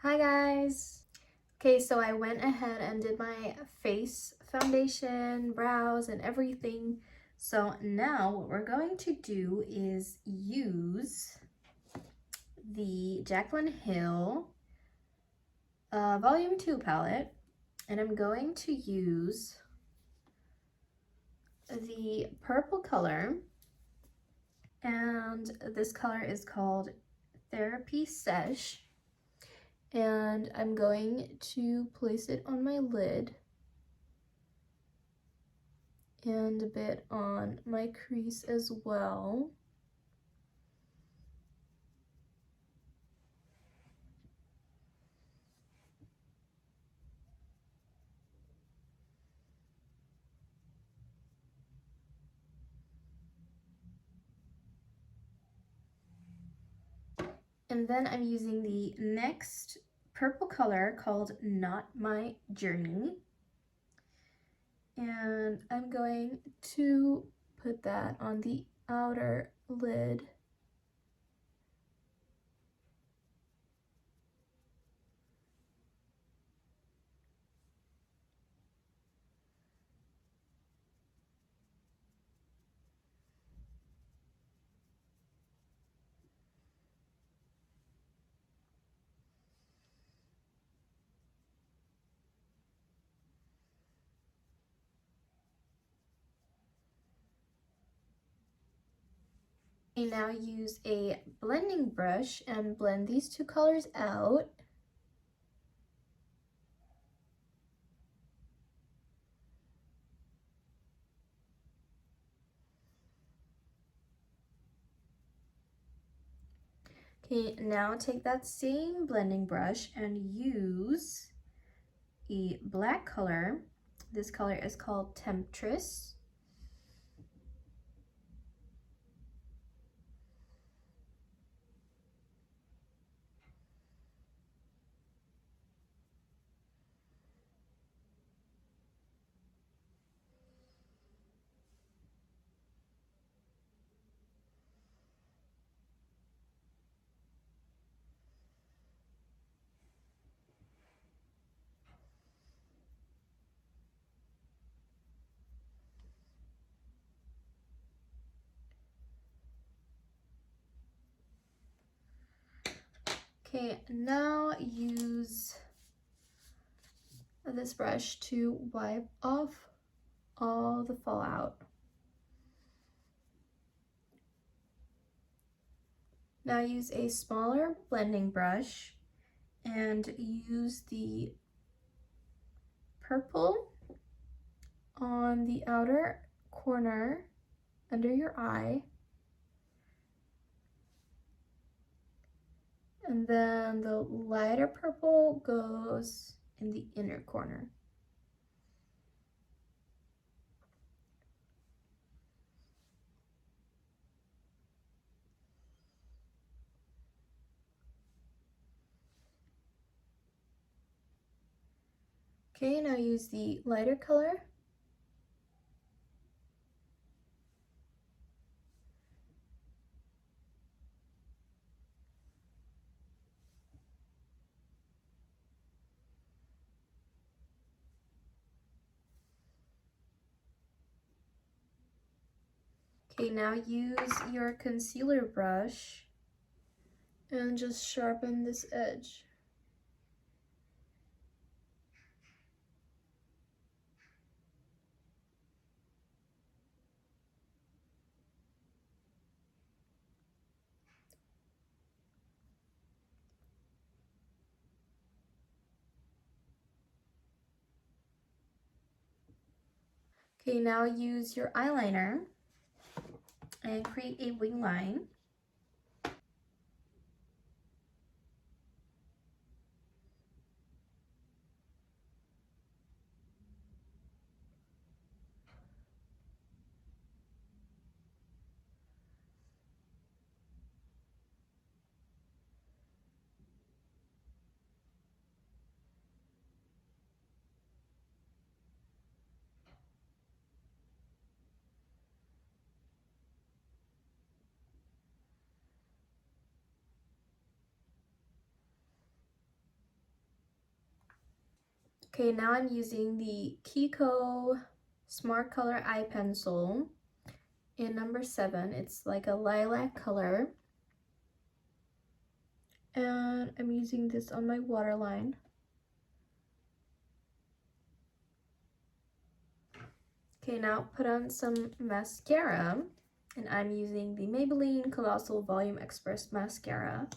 Hi guys! Okay, so I went ahead and did my face foundation, brows, and everything. So now what we're going to do is use the Jaclyn Hill Volume II palette, and I'm going to use the purple color, and this color is called Therapy Sesh. And I'm going to place it on my lid and a bit on my crease as well. And then I'm using the next purple color called Not My Journey. And I'm going to put that on the outer lid. I now use a blending brush and blend these two colors out. Okay, now take that same blending brush and use a black color. This color is called Temptress. Okay, now use this brush to wipe off all the fallout. Now use a smaller blending brush and use the purple on the outer corner under your eye. And then the lighter purple goes in the inner corner. Okay, now use the lighter color. Okay, now use your concealer brush and just sharpen this edge. Okay, now use your eyeliner and create a wing line. Okay, now I'm using the KIKO Smart Color Eye Pencil in number 7. It's like a lilac color. And I'm using this on my waterline. Okay, now put on some mascara. And I'm using the Maybelline Colossal Volume Express Mascara.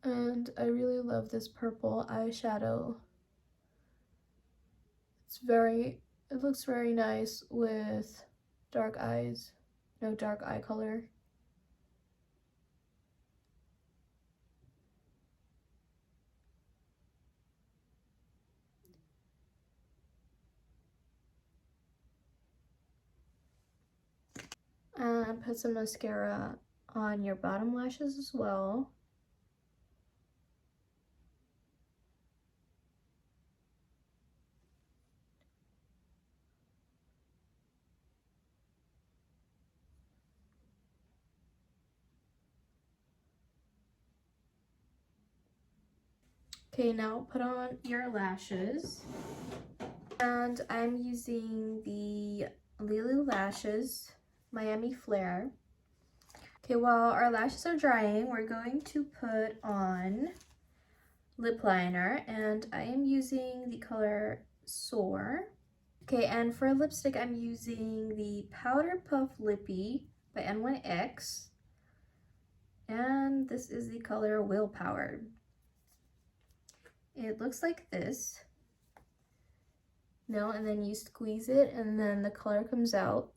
And I really love this purple eyeshadow. It looks very nice with dark eyes, no dark eye color. And put some mascara on your bottom lashes as well. Okay, now put on your lashes. And I'm using the Lilly lashes, Miami Flair. Okay, while our lashes are drying, we're going to put on lip liner, and I am using the color Soar. Okay, and for lipstick, I'm using the Powder Puff Lippie by NYX. And this is the color Willpower. It looks like this. No, and then you squeeze it, and then the color comes out.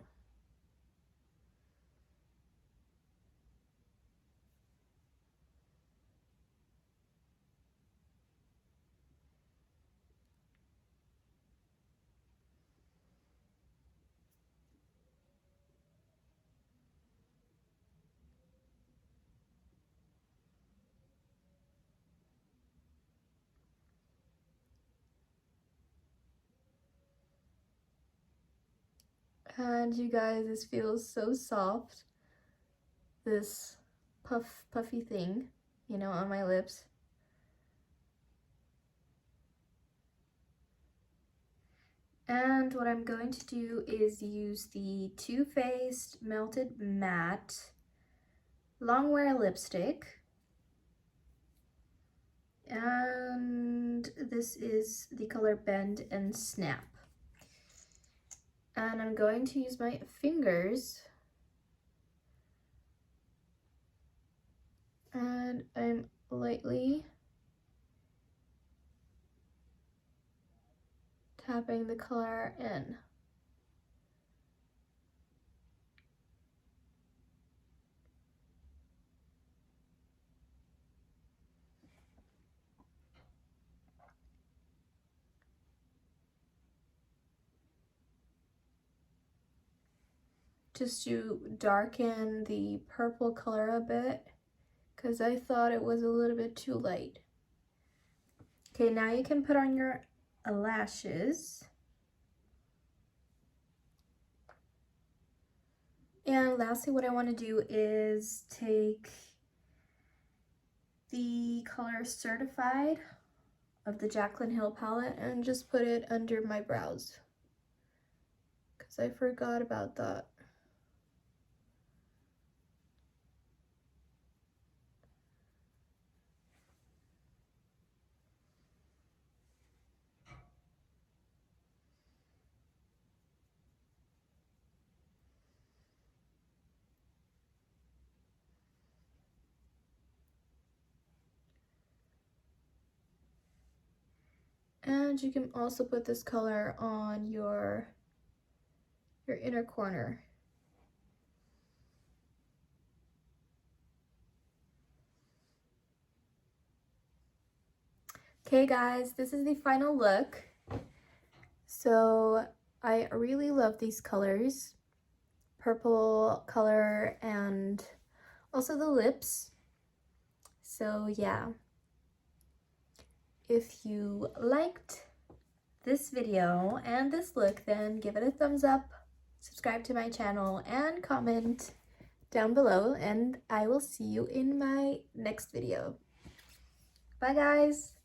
And you guys, this feels so soft. This puffy thing, you know, on my lips. And what I'm going to do is use the Too Faced Melted Matte Longwear lipstick. And this is the color Bend and Snap. And I'm going to use my fingers. And I'm lightly tapping the color in. Just to darken the purple color a bit, because I thought it was a little bit too light. Okay, now you can put on your lashes. And lastly, what I want to do is take the color Certified of the Jaclyn Hill palette and just put it under my brows, because I forgot about that. And you can also put this color on your inner corner. Okay guys, this is the final look. So I really love these colors, purple color and also the lips. So yeah, if you liked this video and this look, then give it a thumbs up, subscribe to my channel, and comment down below, and I will see you in my next video. Bye guys!